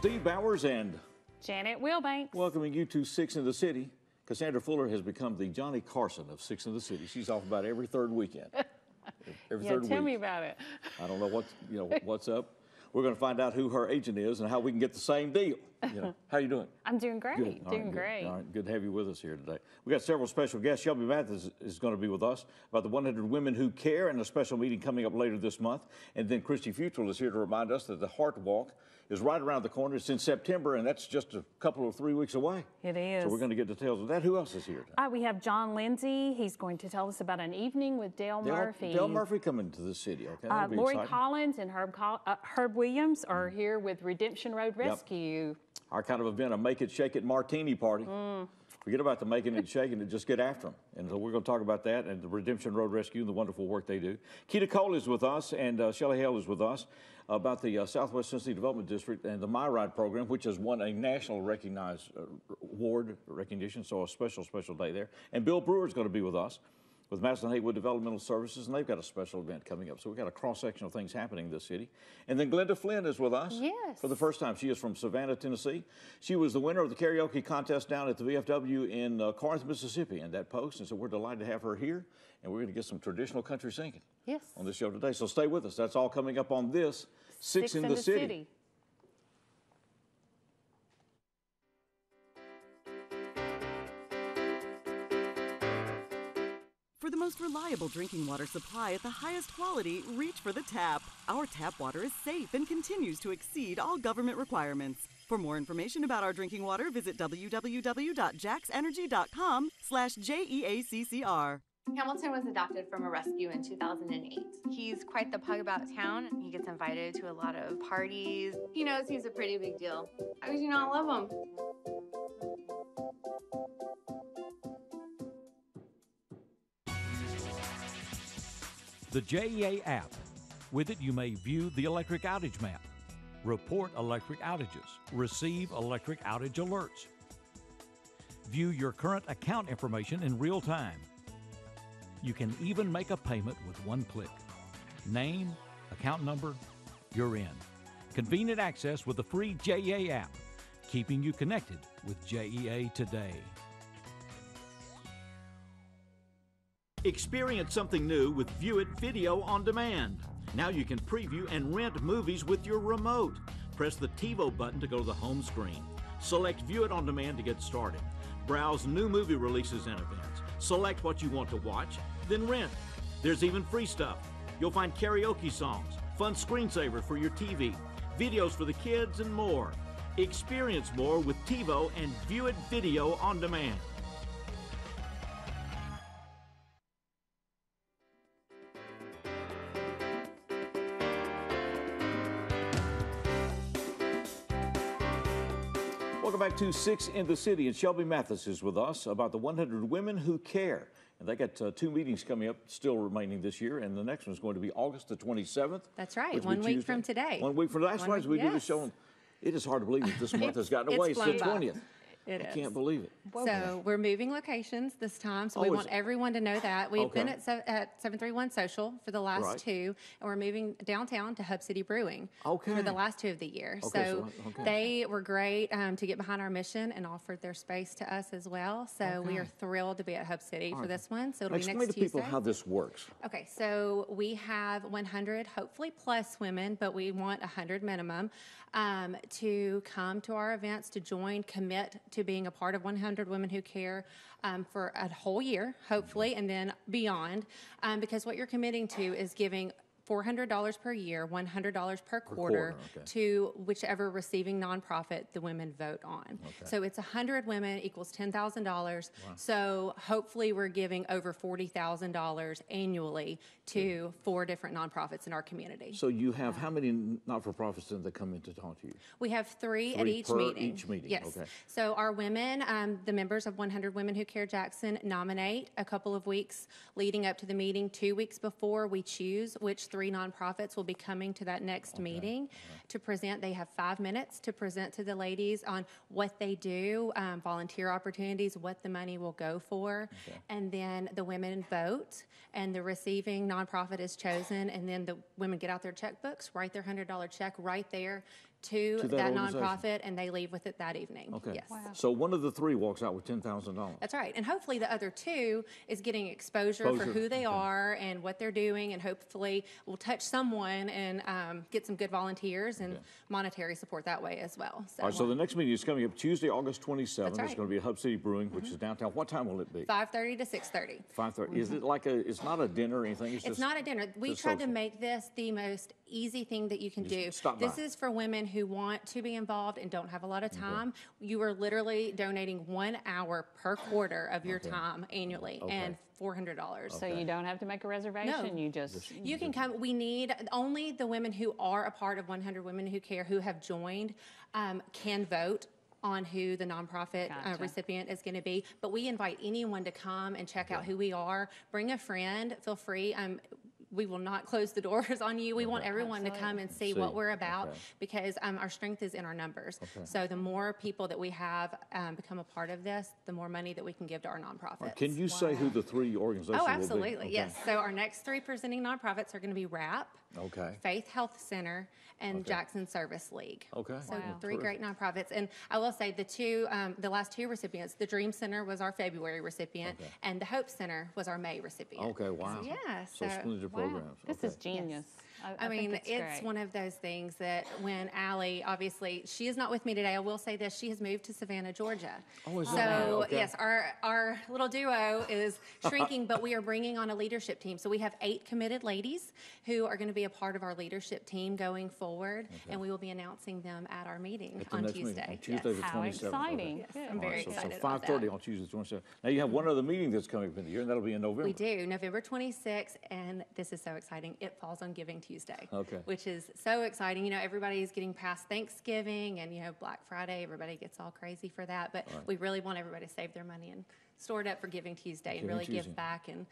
Steve Bowers and Janet Wilbanks. Welcoming you to Six in the City. Cassandra Fuller has become the Johnny Carson of Six in the City. She's off about every third weekend. Every third week. Tell me about it. I don't know what's up. We're going to find out who her agent is and how we can get the same deal. How you doing? I'm doing great. Good. Doing great. All right, good to have you with us here today. We got several special guests. Shelby Mathis is going to be with us about the 100 Women Who Care and a special meeting coming up later this month. And then Christy Futrell is here to remind us that the Heart Walk is right around the corner. It's in September, and that's just a couple of 3 weeks away. It is. So we're going to get details of that. Who else is here? We have John Lindsay. He's going to tell us about an evening with Dale Murphy. Dale Murphy coming to the city. Okay. Lori Collins and Herb Williams are here with Redemption Road Rescue. Our kind of event, a make it, shake it martini party. Forget about the making and shaking it, just get after them. And so we're going to talk about that and the Redemption Road Rescue and the wonderful work they do. Keita Cole is with us, and Shelley Hale is with us about the Southwest Tennessee Development District and the My Ride program, which has won a national recognized award recognition, so a special day there. And Bill Brewer is going to be with us with Madison Haywood Developmental Services, and they've got a special event coming up. So we've got a cross-section of things happening in this city. And then Glenda Flynn is with us for the first time. She is from Savannah, Tennessee. She was the winner of the karaoke contest down at the VFW in Corinth, Mississippi, and that post. And so we're delighted to have her here, and we're going to get some traditional country singing on this show today. So stay with us. That's all coming up on this Six in the City. For the most reliable drinking water supply at the highest quality, reach for the tap. Our tap water is safe and continues to exceed all government requirements. For more information about our drinking water, visit www.jaxenergy.com/JEACCR. Hamilton was adopted from a rescue in 2008. He's quite the pug about town. He gets invited to a lot of parties. He knows he's a pretty big deal. How could you not love him? The JEA app. With it, you may view the electric outage map, report electric outages, receive electric outage alerts, view your current account information in real time. You can even make a payment with one click. Name, account number, you're in. Convenient access with the free JEA app, keeping you connected with JEA today. Experience something new with View It Video on Demand. Now you can preview and rent movies with your remote. Press the TiVo button to go to the home screen. Select View It on Demand to get started. Browse new movie releases and events. Select what you want to watch, then rent. There's even free stuff. You'll find karaoke songs, fun screensavers for your TV, videos for the kids, and more. Experience more with TiVo and View It Video on Demand. Welcome back to Six in the City, and Shelby Mathis is with us about the 100 Women Who Care. And they got two meetings coming up still remaining this year, and the next one is going to be August the 27th. That's right, 1 week from today. 1 week from today. That's right, we do the show. It is hard to believe that this month has gotten away. It's the 20th. I can't believe it. So we're moving locations this time, so we want everyone to know that. We've been at 731 Social for the last two, and we're moving downtown to Hub City Brewing for the last 2 of the year. So they were great to get behind our mission and offered their space to us as well. So we are thrilled to be at Hub City for this one. So it'll be next Tuesday. Explain to people how this works. Okay, so we have 100, hopefully plus women, but we want 100 minimum to come to our events, to join, commit to being a part of 100 Women Who Care for a whole year, hopefully, and then beyond, because what you're committing to is giving $400 per year, $100 per quarter to whichever receiving nonprofit the women vote on. So it's 100 women equals $10,000. So hopefully we're giving over $40,000 annually to 4 different nonprofits in our community. So you have how many not-for-profits that come in to talk to you? We have 3 at each meeting. Each meeting. Yes. So our women, the members of 100 Women Who Care Jackson, nominate a couple of weeks leading up to the meeting. 2 weeks before, we choose which 3 nonprofits will be coming to that next meeting to present. They have 5 minutes to present to the ladies on what they do, volunteer opportunities, what the money will go for, and then the women vote, and the receiving nonprofit is chosen, and then the women get out their checkbooks, write their $100 check right there to that that organization. nonprofit, and they leave with it that evening. Okay. Yes. Wow. So one of the three walks out with $10,000. That's right. And hopefully the other two is getting exposure for Exposure, who they okay. are and what they're doing, and hopefully we'll touch someone and get some good volunteers and monetary support that way as well. So, All right, so the next meeting is coming up Tuesday, August 27th. That's It's right. going to be at Hub City Brewing, which is downtown. What time will it be? 5:30 to 6:30. 5:30. Is it like it's not a dinner or anything? It's just, not a dinner. We just tried to social. make this the most easy thing that you can do. stop This by. is for women who want to be involved and don't have a lot of time. You are literally donating 1 hour per quarter of your time annually, and $400. So you don't have to make a reservation. No. You just You can come. We need only the women who are a part of 100 Women Who Care, who have joined, can vote on who the nonprofit Gotcha. recipient is going to be. But we invite anyone to come and check out who we are. Bring a friend. Feel free. We will not close the doors on you. We want everyone to come and see what we're about, because our strength is in our numbers. So the more people that we have become a part of this, the more money that we can give to our nonprofits. Can you say who the three organizations Oh, will be? absolutely, yes. So our next three presenting nonprofits are going to be RAP, Okay. Faith Health Center, and Jackson Service League. Okay. So three great nonprofits. And I will say the last two recipients, the Dream Center was our February recipient, and the Hope Center was our May recipient. Okay, wow. Yeah, So splendid wow, programs. this is genius. I mean, think it's great. one of those things that when Allie, obviously, she is not with me today. I will say this: she has moved to Savannah, Georgia. Oh, is so that right? Okay. yes, our little duo is shrinking, but we are bringing on a leadership team. So we have 8 committed ladies who are going to be a part of our leadership team going forward, and we will be announcing them at our meeting At the on next Tuesday. meeting, on Tuesday the How 27th. exciting. Okay. Yes, I'm All very right, so excited about 5:30 that. on Tuesday the 27th. Now you have one other meeting that's coming up in the year, and that'll be in November. We do, November 26th, and this is so exciting. It falls on Giving Tuesday, which is so exciting. You know, everybody's getting past Thanksgiving and, Black Friday. Everybody gets all crazy for that, but we really want everybody to save their money and store it up for Giving Tuesday and really give back. And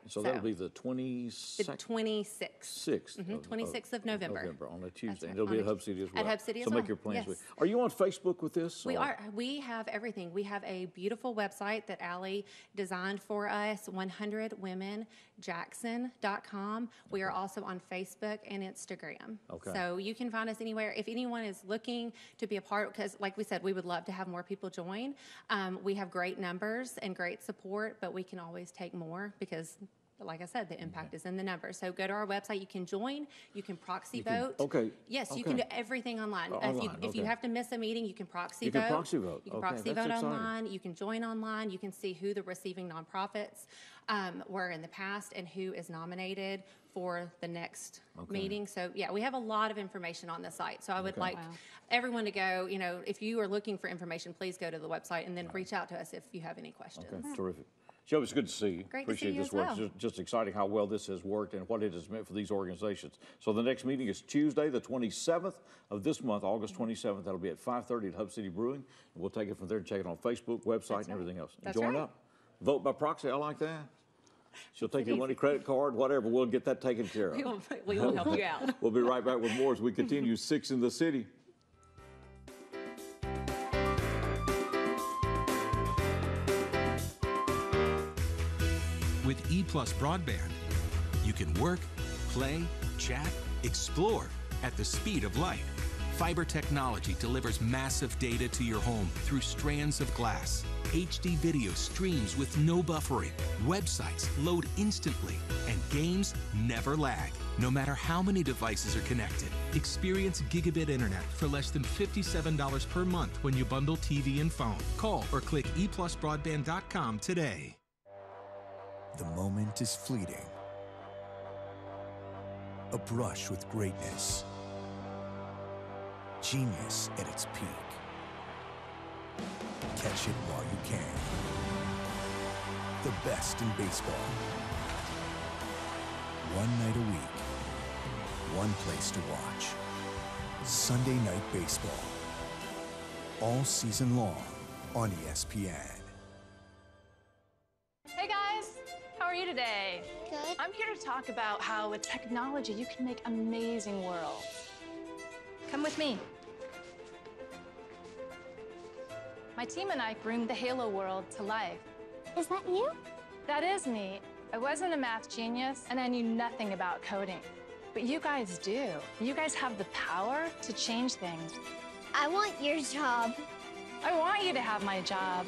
So that'll be the 26th? The 26th. 26th of November. On a Tuesday. right, And it'll be on at Hub City as well. At Hub City as so well, make your plans. yes. Are you on Facebook with this? We or- are. We have everything. We have a beautiful website that Allie designed for us, 100womenjackson.com. We are also on Facebook and Instagram. Okay. So you can find us anywhere. If anyone is looking to be a part, because like we said, we would love to have more people join. We have great numbers and great support, but we can always take more because, like I said, the impact is in the numbers. So go to our website. You can join. You can proxy vote. Okay. Yes, you can do everything online. If you have to miss a meeting, you can proxy You vote. can proxy vote. You can Okay, proxy that's vote exciting. online. You can join online. You can see who the receiving nonprofits were in the past and who is nominated for the next meeting. So yeah, we have a lot of information on the site. So I would like everyone to go, if you are looking for information, please go to the website and then reach out to us if you have any questions. Okay, terrific. Joe, it's good to see you. Great to see Appreciate you this as work. well. Just exciting how well this has worked and what it has meant for these organizations. So the next meeting is Tuesday, the 27th of this month, August 27th. That'll be at 5:30 at Hub City Brewing. And we'll take it from there and check it on Facebook, website, and everything else. That's Join right. up. Vote by proxy. I like that. She'll take your money, credit card, whatever. We'll get that taken care of. We will help you out. We'll be right back with more as we continue 6 in the City. With EPlus broadband, you can work, play, chat, explore at the speed of light. Fiber technology delivers massive data to your home through strands of glass. HD video streams with no buffering. Websites load instantly, and games never lag. No matter how many devices are connected, experience gigabit internet for less than $57 per month when you bundle TV and phone. Call or click eplusbroadband.com today. The moment is fleeting. A brush with greatness. Genius at its peak. Catch it while you can. The best in baseball. One night a week. One place to watch. Sunday Night Baseball. All season long on ESPN. Hey guys, how are you today? Good. I'm here to talk about how with technology you can make amazing worlds. Come with me. My team and I groomed the Halo world to life. Is that you? That is me. I wasn't a math genius and I knew nothing about coding. But you guys do. You guys have the power to change things. I want your job. I want you to have my job.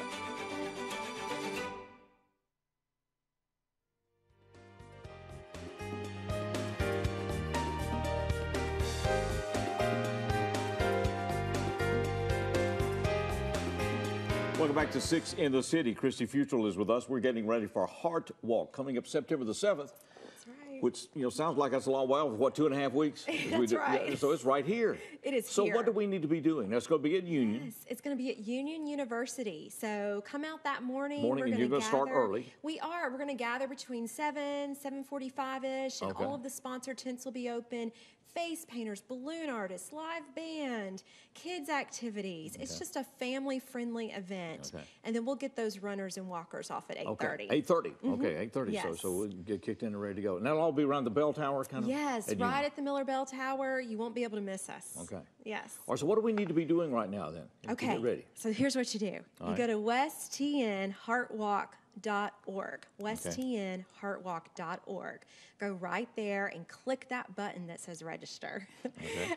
Welcome back to 6 in the City. Christy Futrell is with us. We're getting ready for Heart Walk coming up September the 7th. That's right. Which, sounds like that's a long while. What, 2.5 weeks? That's right. Yeah, so it's right here. It is so here. What do we need to be doing? That's going to be at Union. Yes, it's going to be at Union University. So come out that morning. And you're going to start early. We are. We're going to gather between 7:45-ish, and all of the sponsor tents will be open. Face painters, balloon artists, live band, kids activities. It's just a family-friendly event. And then we'll get those runners and walkers off at 8:30. Okay, 8:30. Okay, 8:30. Yes. So we'll get kicked in and ready to go. And that'll all be around the bell tower, kind of? Yes, right at the Miller Bell Tower. You won't be able to miss us. Okay. Yes. All right, so what do we need to be doing right now then? Okay. To get ready. So here's what you do. You go to westtnheartwalk.org. westtnheartwalk.org. Go right there and click that button that says register.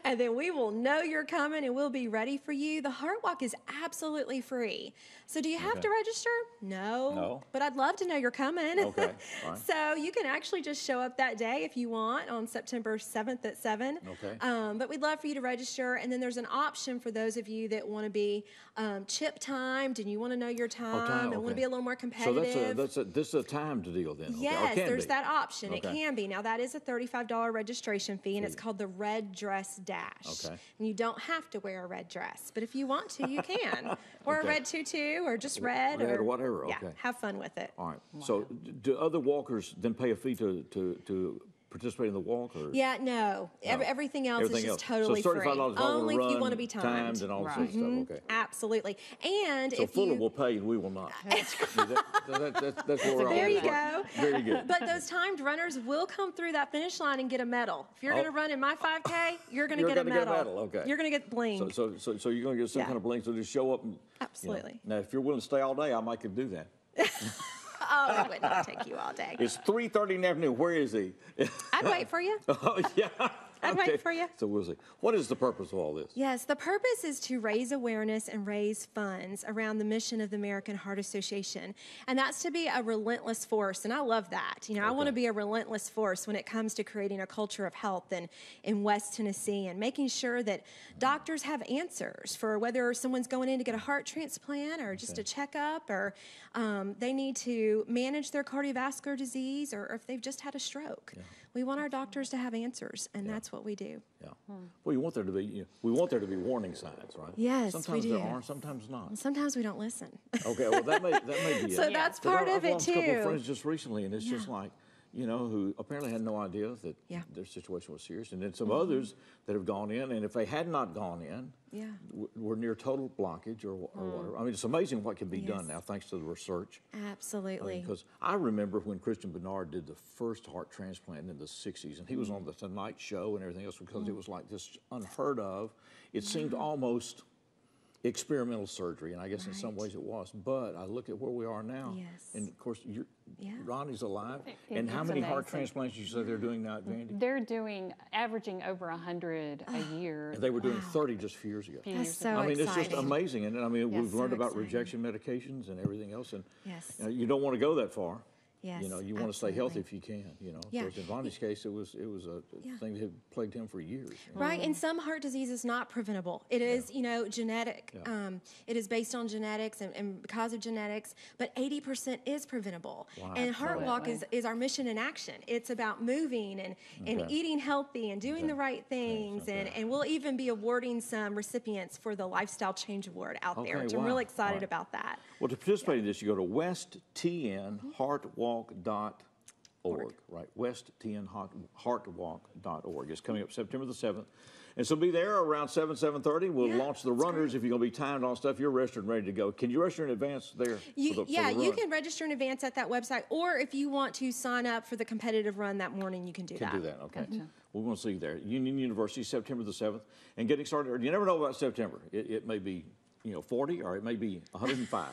And then we will know you're coming and we'll be ready for you. The Heart Walk is absolutely free. So do you have to register? No. But I'd love to know you're coming. Okay. All right. So you can actually just show up that day if you want on September 7th at 7. Okay. But we'd love for you to register. And then there's an option for those of you that want to be chip timed and you want to know your time and want to be a little more competitive. So this is a timed deal then? Yes, okay. there's that option. It Okay. can be. Now, that is a $35 registration fee, and it's called the Red Dress Dash. Okay. And you don't have to wear a red dress, but if you want to, you can. Or a red tutu, or just red. Or whatever, Yeah, okay. have fun with it. All right. So do other walkers then pay a fee to participate in the walk? Or? Yeah, no. Everything else is just totally so free. $35 Only if you run, want to be timed. and all that sort of stuff. Okay. Absolutely. And So if Fuller you... will pay and we will not. That's where we're There you go. Very good. But those timed runners will come through that finish line and get a medal. If you're going to run in my 5K, you're going to get a medal. Okay. You're going to get bling. So you're going to get some kind of bling. So just show up. And, Absolutely. Now, if you're willing to stay all day, I might could do that. Oh, it would not take you all day. It's 3:30 in the afternoon. Where is he? I'd wait for you. Oh, yeah. I'd wait for you. So we'll see. What is the purpose of all this? Yes, the purpose is to raise awareness and raise funds around the mission of the American Heart Association. And that's to be a relentless force. And I love that. I want to be a relentless force when it comes to creating a culture of health in West Tennessee and making sure that doctors have answers for whether someone's going in to get a heart transplant or just a checkup, or they need to manage their cardiovascular disease, or if they've just had a stroke. We want our doctors to have answers, and that's what we do. Yeah. Well, you want there to be, we want there to be warning signs, right? Yes, sometimes we do. There are, sometimes not. Sometimes we don't listen. Okay, well, that may be it. So that's part of it, I've lost a couple too. of friends just recently, and it's just like, who apparently had no idea that their situation was serious. And then some others that have gone in, and if they had not gone in, were near total blockage or whatever. I mean, it's amazing what can be done now thanks to the research. Absolutely. Because I remember when Christian Bernard did the first heart transplant in the 60s, and he was on the Tonight Show and everything else because it was like this unheard of. It seemed almost experimental surgery, and I guess in some ways it was. But I look at where we are now, and of course, Ronnie's alive. And how many heart transplants you say they're doing now at Vandy? They're averaging over 100 a year. And they were doing 30 just a few years ago. That's so I mean, exciting. it's just amazing. And I mean, we've learned about rejection medications and everything else. And you don't want to go that far. Yes, you want to stay healthy if you can. Because in Ronnie's case, it was a thing that had plagued him for years. Right, and some heart disease is not preventable. It is, genetic. It is based on genetics and because of genetics, but 80% is preventable. Wow. And Heart Walk is our mission in action. It's about moving and eating healthy and doing the right things, and we'll even be awarding some recipients for the Lifestyle Change Award out there, which I'm really excited about that. Well, to participate in this, you go to westtnheartwalk.org, right? westtnheartwalk.org. It's coming up September the 7th. And so be there around 7:30. We'll launch the runners. If you're going to be timed on stuff, you're registered and ready to go. Can you register in advance there? You can register in advance at that website, or if you want to sign up for the competitive run that morning, you can do that. Can do that, okay. Gotcha. We're going to see you there. Union University, September the 7th. And getting started, you never know about September. It may be 40 or it may be 105.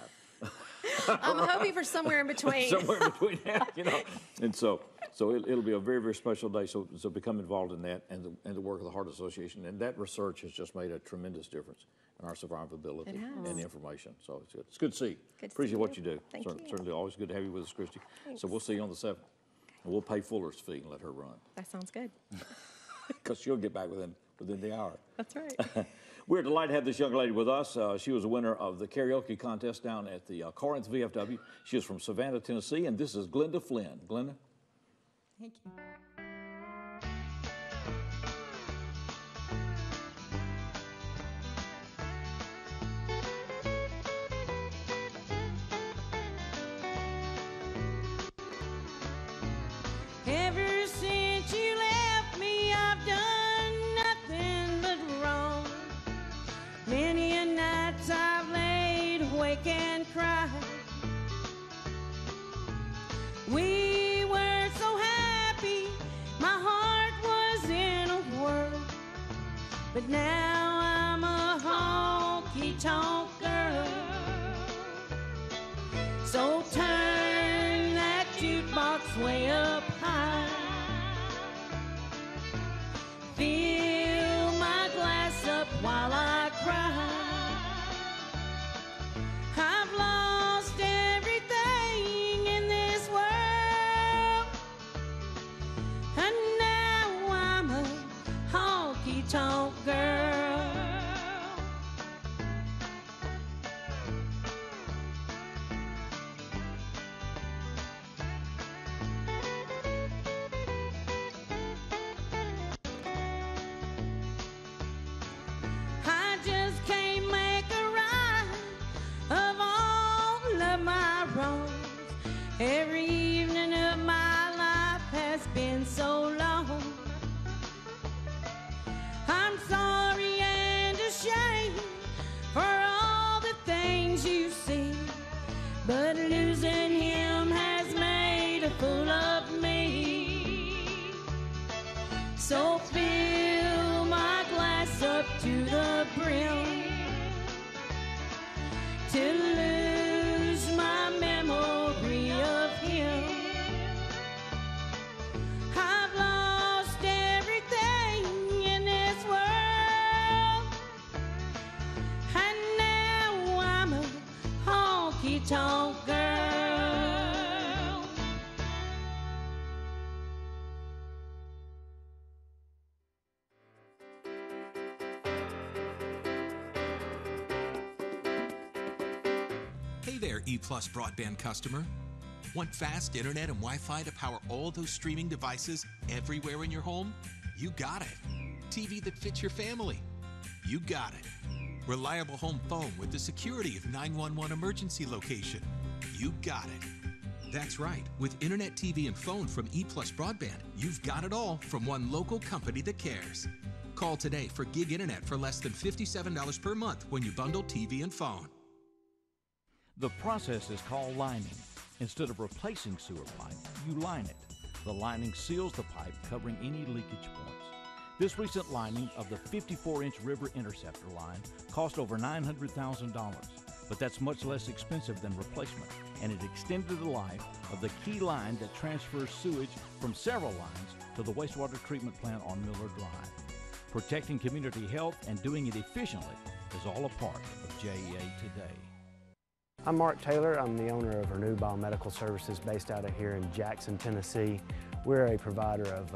I'm hoping for somewhere in between. Somewhere in between, you know. And so it'll be a very, very special day. So become involved in that and the work of the Heart Association. And that research has just made a tremendous difference in our survivability and the information. So it's good. It's good to see you. Appreciate what you do. Thank you. Certainly always good to have you with us, Christy. Thanks. So we'll see you on the 7th. And we'll pay Fuller's fee and let her run. That sounds good. Because she'll get back within the hour. That's right. We're delighted to have this young lady with us. She was a winner of the karaoke contest down at the Corinth VFW. She is from Savannah, Tennessee, and this is Glenda Flynn. Glenda? Thank you. Ever since you left me, I've done nothing but wrong. Many a nights I've laid awake and cried. We were so happy, my heart was in a whirl. But now I'm a honky-tonk girl. So turn that jukebox way up high. Fill my glass up while I cry. I've lost everything in this world, and now I'm a honky-tonk girl. I just can't make a right of all of my wrongs. Every evening of my life has been so long. I'm sorry and ashamed for all the things you see, but losing him has made a fool of me. So fill my glass up to the brim to lose my memory of him. I've lost everything in this world, and now I'm a honky-tonk girl. Hey there, EPlus broadband customer. Want fast internet and Wi-Fi to power all those streaming devices everywhere in your home? You got it. TV that fits your family? You got it. Reliable home phone with the security of 911 emergency location? You got it. That's right. With internet, TV, and phone from EPlus Broadband, you've got it all from one local company that cares. Call today for gig internet for less than $57 per month when you bundle TV and phone. The process is called lining. Instead of replacing sewer pipe, you line it. The lining seals the pipe, covering any leakage points. This recent lining of the 54-inch river interceptor line cost over $900,000, but that's much less expensive than replacement, and it extended the life of the key line that transfers sewage from several lines to the wastewater treatment plant on Miller Drive. Protecting community health and doing it efficiently is all a part of JEA Today. I'm Mark Taylor. I'm the owner of Renew Biomedical Services based out of here in Jackson, Tennessee. We're a provider of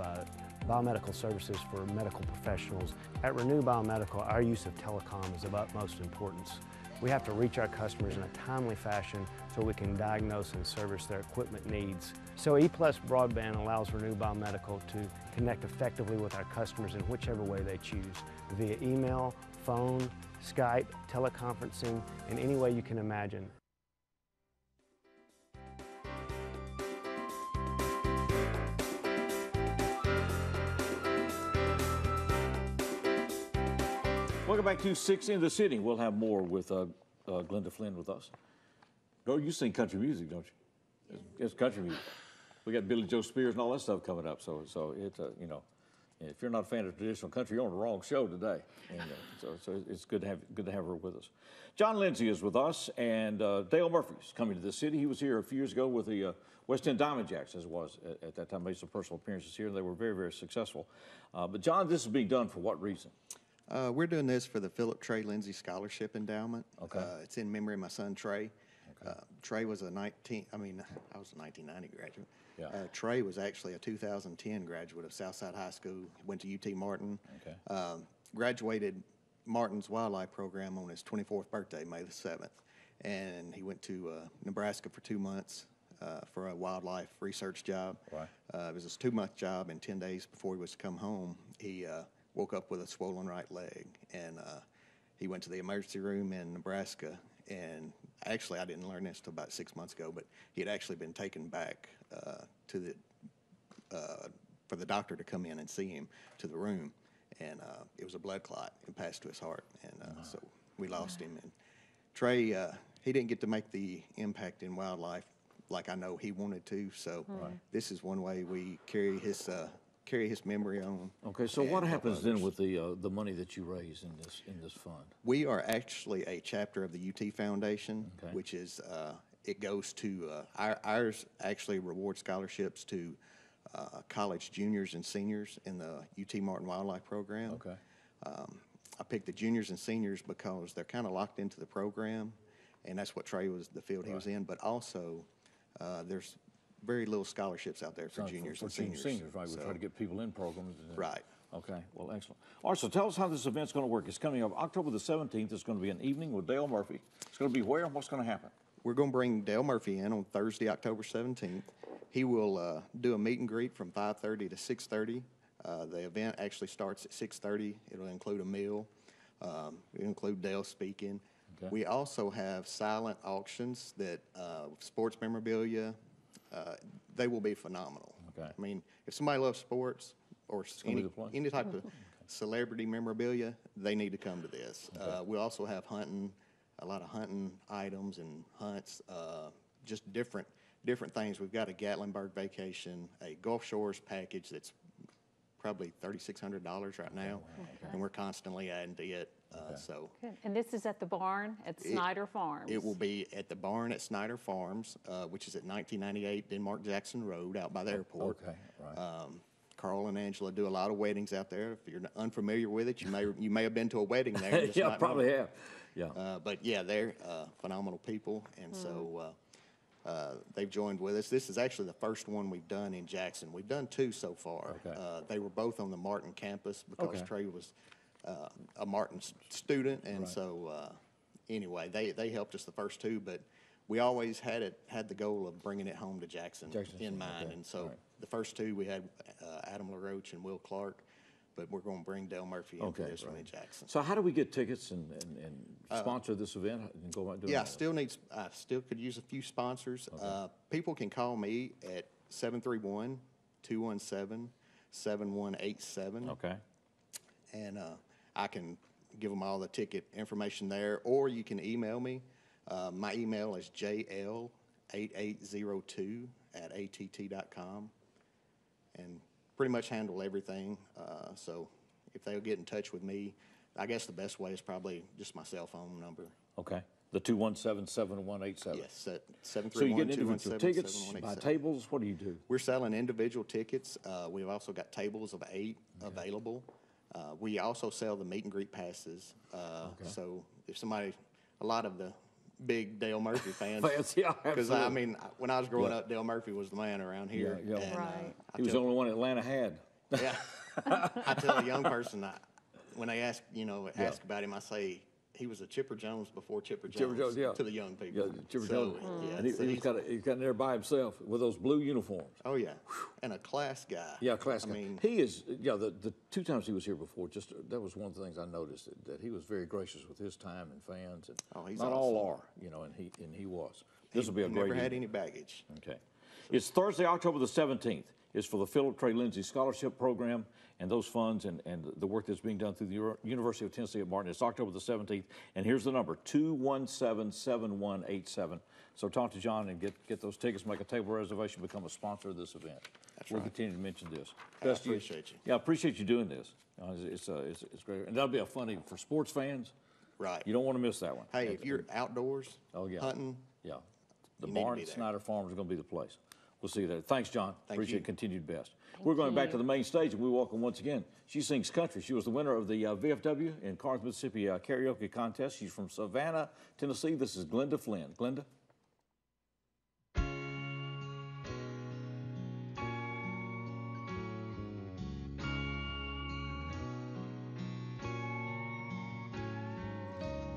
biomedical services for medical professionals. At Renew Biomedical, our use of telecom is of utmost importance. We have to reach our customers in a timely fashion so we can diagnose and service their equipment needs. So EPlus Broadband allows Renew Biomedical to connect effectively with our customers in whichever way they choose, via email, phone, Skype, teleconferencing, in any way you can imagine. Welcome back to 6 in the City. We'll have more with Glenda Flynn with us. Oh, you sing country music, don't you? It's country music. We got Billy Joe Spears and all that stuff coming up. So it's you know, And if you're not a fan of traditional country, you're on the wrong show today. And, so it's good to have her with us. John Lindsay is with us, and Dale Murphy's coming to the city. He was here a few years ago with the West End Diamond Jacks, as it was at that time. Made some personal appearances here, and they were very, very successful. But John, this is being done for what reason? We're doing this for the Philip Trey Lindsay Scholarship Endowment. Okay. It's in memory of my son Trey. Okay. Trey was I was a 1990 graduate. Yeah. Trey was actually a 2010 graduate of Southside High School. Went to UT Martin. Okay. Graduated Martin's wildlife program on his 24th birthday, May the 7th. And he went to Nebraska for 2 months for a wildlife research job. Right. It was a 2-month job, and 10 days before he was to come home, he woke up with a swollen right leg. And he went to the emergency room in Nebraska. And actually, I didn't learn this until about 6 months ago, but he had actually been taken back for the doctor to come in and see him to the room. And it was a blood clot and passed to his heart. And so we lost him. And Trey, he didn't get to make the impact in wildlife like I know he wanted to. So this is one way we carry his memory on. Okay, so what happens then with the money that you raise in this fund? We are actually a chapter of the UT Foundation, okay. which is it goes to ours actually rewards scholarships to college juniors and seniors in the UT Martin Wildlife Program. Okay. I picked the juniors and seniors because they're kind of locked into the program, and that's what Trey was, the field he was in. But also, there's very little scholarships out there for juniors and seniors. Right? We try to get people in programs. Right. Okay, well, excellent. All right, so tell us how this event's going to work. It's coming up October the 17th. It's going to be an evening with Dale Murphy. It's going to be where and what's going to happen? We're going to bring Dale Murphy in on Thursday, October 17th. He will do a meet and greet from 5:30 to 6:30. The event actually starts at 6:30. It'll include a meal. It'll include Dale speaking. Okay. We also have silent auctions that sports memorabilia. They will be phenomenal. Okay. I mean, if somebody loves sports or any type of celebrity memorabilia, they need to come to this. Okay. We also have a lot of hunting items and hunts, just different things. We've got a Gatlinburg vacation, a Gulf Shores package that's probably $3,600 right now, and we're constantly adding to it. So. Good. And this is at the barn at Snyder Farms. It will be at the barn at Snyder Farms, which is at 1998 Denmark Jackson Road out by the airport. Okay, right. Carl and Angela do a lot of weddings out there. If you're unfamiliar with it, you may have been to a wedding there. Yeah, probably have. Yeah. But yeah, they're phenomenal people, and so they've joined with us. This is actually the first one we've done in Jackson. We've done 2 so far. Okay. They were both on the Martin campus because Trey was a Martin student, and so anyway, they helped us the first 2, but we always had the goal of bringing it home to Jackson in mind, and so the first 2 we had Adam LaRoche and Will Clark, but we're going to bring Dale Murphy in for this one in Jackson. So how do we get tickets and sponsor this event and go out doing I still could use a few sponsors. Okay. People can call me at 731-217-7187. Okay. And I can give them all the ticket information there, or you can email me. My email is jl8802@att.com, and pretty much handle everything. So if they'll get in touch with me, I guess the best way is probably just my cell phone number. Okay. The 217-7187. Yes, at 731-217-7187. So you get individual tickets, buy tables, what do you do? We're selling individual tickets. We've also got tables of 8 available. We also sell the meet and greet passes. So if somebody, a lot of the big Dale Murphy fans. Yeah, because I mean, when I was growing up, Dale Murphy was the man around here. Yeah. And, he was the only one Atlanta had. Yeah. I tell a young person, when they ask about him, I say he was a Chipper Jones before Chipper Jones to the young people. Yeah, Chipper Jones. And he's got in there by himself with those blue uniforms. Oh, yeah. And a class guy. Yeah, class guy. Mean, he is, the 2 times he was here before, that was one of the things I noticed, that he was very gracious with his time and fans. And he's not awesome. all are, and he was. This will be a great never had evening. any baggage. Okay. It's Thursday, October the 17th. is for the Philip Trey Lindsay Scholarship Program and those funds and the work that's being done through the University of Tennessee at Martin. It's October the 17th, and here's the number, 217-7187. So talk to John and get those tickets, make a table reservation, become a sponsor of this event. We'll continue to mention this. I appreciate you. Yeah, I appreciate you doing this. It's great. And that'll be a funny for sports fans. Right. You don't want to miss that one. Hey, if you're outdoors, hunting, the you need to barn be at there. Snyder Farm is going to be the place. We'll see you there. Thanks, John. Thank Appreciate you. continued best. We're going back to the main stage, and we welcome once again. She sings country. She was the winner of the VFW in Carnes, Mississippi karaoke contest. She's from Savannah, Tennessee. This is Glenda Flynn. Glenda?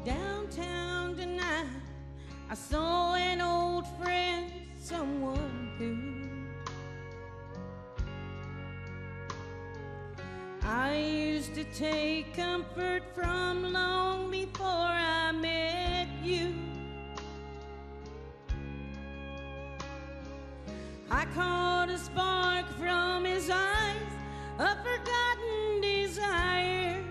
Downtown tonight, I saw an old friend, someone who I used to take comfort from long before I met you. I caught a spark from his eyes, a forgotten desire.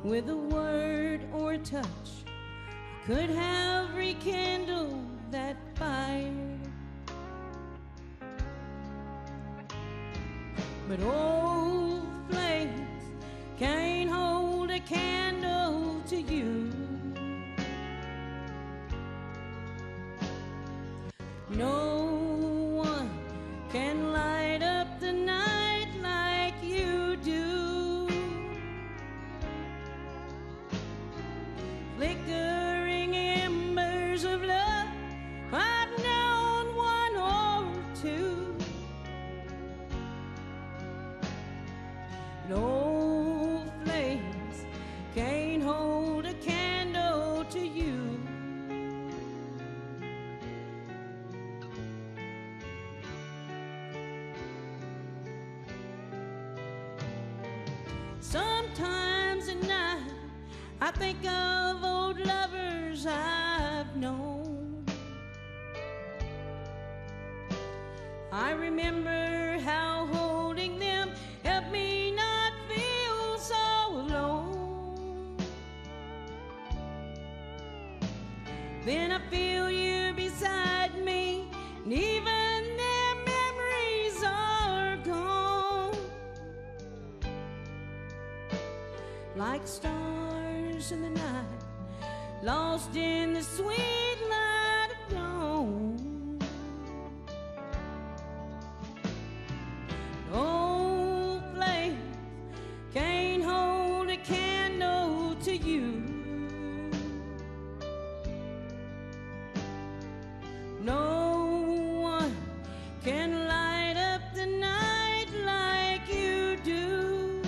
With a word or a touch, I could have rekindled that fire. But old flames can't hold a candle to you. No one can light up the night like you do. Flickering embers of love, I've known one or two. No flames can't hold a candle to you. Sometimes at night I think of old lovers I've known. I remember how holding them helped me not feel so alone. Then I feel you beside me, and even their memories are gone. Like stars in the night, lost in the sweet light of dawn. Old flames can't hold a candle to you. No one can light up the night like you do.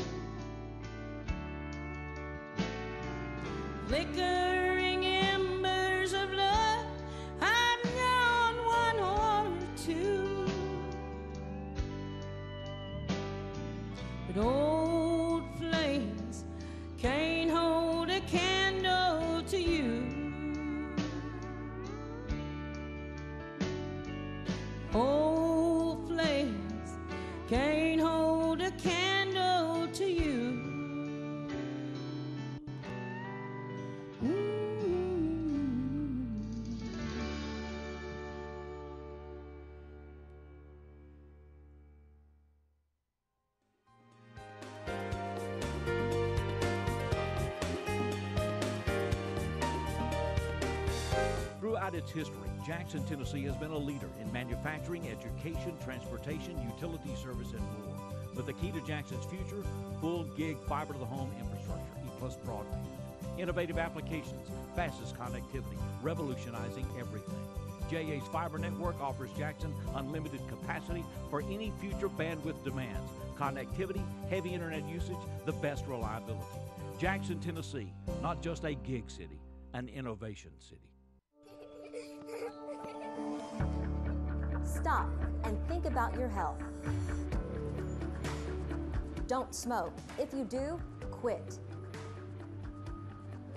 Flickering embers of love, I've known one or two. But old flames can't hold a candle to you. Old flames can't hold a candle to you. Throughout its history, Jackson, Tennessee has been a leader in manufacturing, education, transportation, utility service, and more. But the key to Jackson's future, full gig fiber to the home infrastructure, EPlus broadband. Innovative applications, fastest connectivity, revolutionizing everything. JA's fiber network offers Jackson unlimited capacity for any future bandwidth demands. Connectivity, heavy internet usage, the best reliability. Jackson, Tennessee, not just a gig city, an innovation city. Stop and think about your health. Don't smoke. If you do, quit.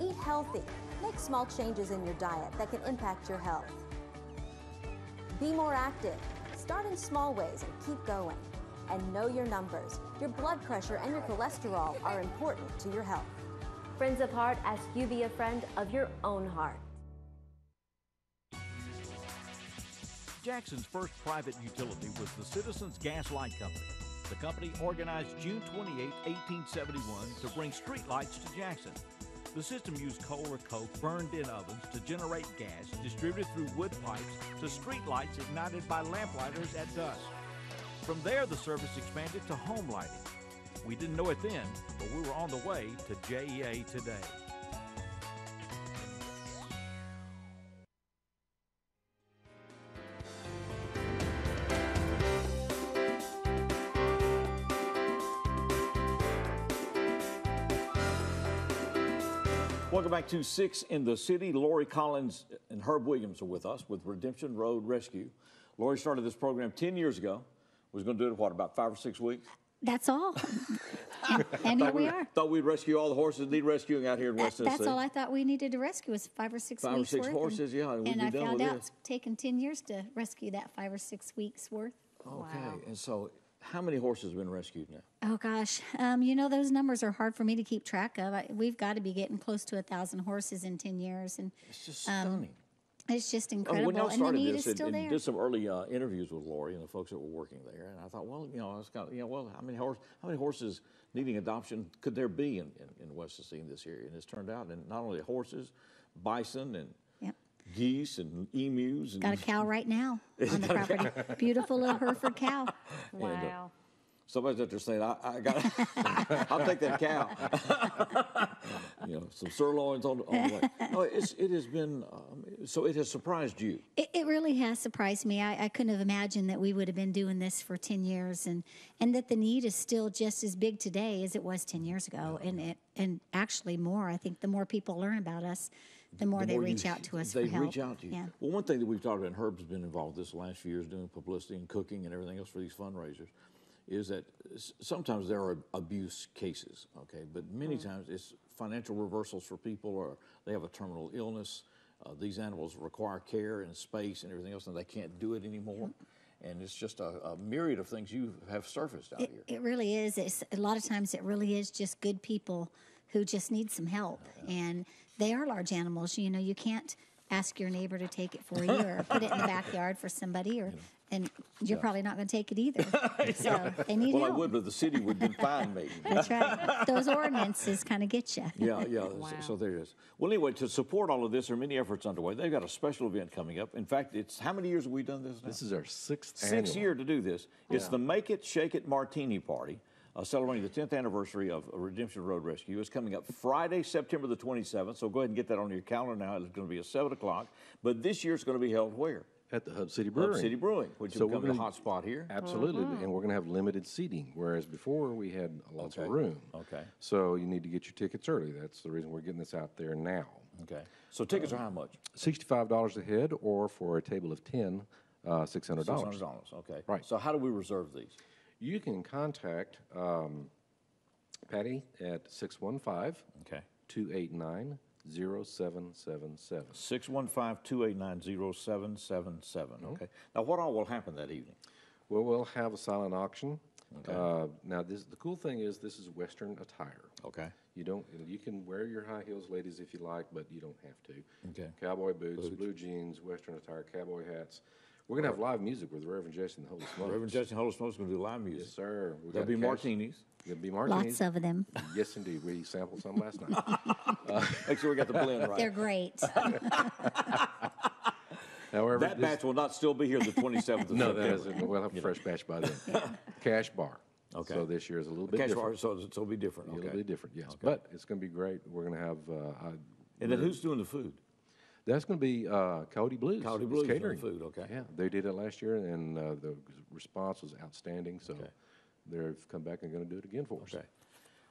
Eat healthy. Make small changes in your diet that can impact your health. Be more active. Start in small ways and keep going. And know your numbers. Your blood pressure and your cholesterol are important to your health. Friends of Heart ask you be a friend of your own heart. Jackson's first private utility was the Citizens Gas Light Company. The company organized June 28, 1871 to bring street lights to Jackson. The system used coal or coke burned in ovens to generate gas distributed through wood pipes to street lights ignited by lamplighters at dusk. From there, the service expanded to home lighting. We didn't know it then, but we were on the way to JEA today. Welcome back to 6 in the City. Lori Collins and Herb Williams are with us with Redemption Road Rescue. Lori started this program 10 years ago. Was going to do it, what, about 5 or 6 weeks? That's all. And here we are. Thought we'd rescue all the horses that need rescuing out here in West Tennessee. That's all I thought we needed to rescue was 5 or 6 weeks worth. 5 or 6 horses, yeah. And I found out it's taken 10 years to rescue that 5 or 6 weeks worth. Okay, wow. And so how many horses have been rescued now? Oh, gosh. You know, those numbers are hard for me to keep track of. We've got to be getting close to 1,000 horses in 10 years. And it's just stunning. It's just incredible. When y'all and the started need this, is still and there. did some early interviews with Lori and the folks that were working there, and I thought, well, you know, I was kind of, well, how many horses needing adoption could there be in West Tennessee in this area? And it's turned out, and not only horses, bison, and geese, and emus. And got a cow right now on the property. Beautiful little Hereford cow. Wow. Somebody's out there saying, I'll take that cow. You know, some sirloins on the way. No, it has been, so it has surprised you. It really has surprised me. I couldn't have imagined that we would have been doing this for 10 years and that the need is still just as big today as it was 10 years ago. And actually more. I think the more people learn about us, the more they reach out to us for help. They reach out to you. Yeah. Well, one thing that we've talked about, and Herb's been involved this last few years doing publicity and cooking and everything else for these fundraisers, is that sometimes there are abuse cases, okay? But many times it's financial reversals for people, or they have a terminal illness. These animals require care and space and everything else, and they can't do it anymore. And it's just a myriad of things you have surfaced out here. It really is. A lot of times it really is just good people who just need some help. And they are large animals. You know, you can't ask your neighbor to take it for you or put it in the backyard for somebody, and you're probably not going to take it either. So they need help. Well, I would, but the city would define me. That's right. Those ordinances kind of get you. Yeah. Wow. So there it is. Well, anyway, to support all of this, there are many efforts underway. They've got a special event coming up. In fact, it's how many years have we done this now? This is our sixth annual. 6th year to do this. It's the Make It, Shake It Martini Party, celebrating the 10th anniversary of Redemption Road Rescue. It's coming up Friday, September the 27th, so go ahead and get that on your calendar now. It's going to be at 7 o'clock. But this year it's going to be held where? At the Hub City Brewing. Hub City Brewing, which will become a hot spot here. Absolutely, and we're going to have limited seating, whereas before we had lots of room. Okay. So you need to get your tickets early. That's the reason we're getting this out there now. Okay. So tickets are how much? $65 a head, or for a table of 10, $600. $600, okay. Right. So how do we reserve these? You can contact Patty at 615-289-0777. 615-289-0777. Okay. Now, what all will happen that evening? Well, we'll have a silent auction. Okay. Now, the cool thing is this is Western attire. Okay. You can wear your high heels, ladies, if you like, but you don't have to. Okay. Cowboy boots, blue jeans, Western attire, cowboy hats. We're going to have live music with Reverend Jason Holy Smokes. Reverend Jason Holy Smokes is going to do live music. Yes, sir. There'll be martinis. There'll be martinis. Lots of them. Yes, indeed. We sampled some last night. Make sure we got the blend right. They're great. However, that batch will not still be here the 27th of No, September. that isn't. We'll have a fresh batch by then. Cash bar. Okay. So this year is a little bit Cash different. bar, so it'll be different. Okay. It'll be different, yes. Okay. But it's going to be great. We're going to have... and then who's doing the food? That's going to be Coyote Blues. Coyote Blues catering. food, okay. Yeah, they did it last year, and the response was outstanding. So they've come back and going to do it again for us. Okay.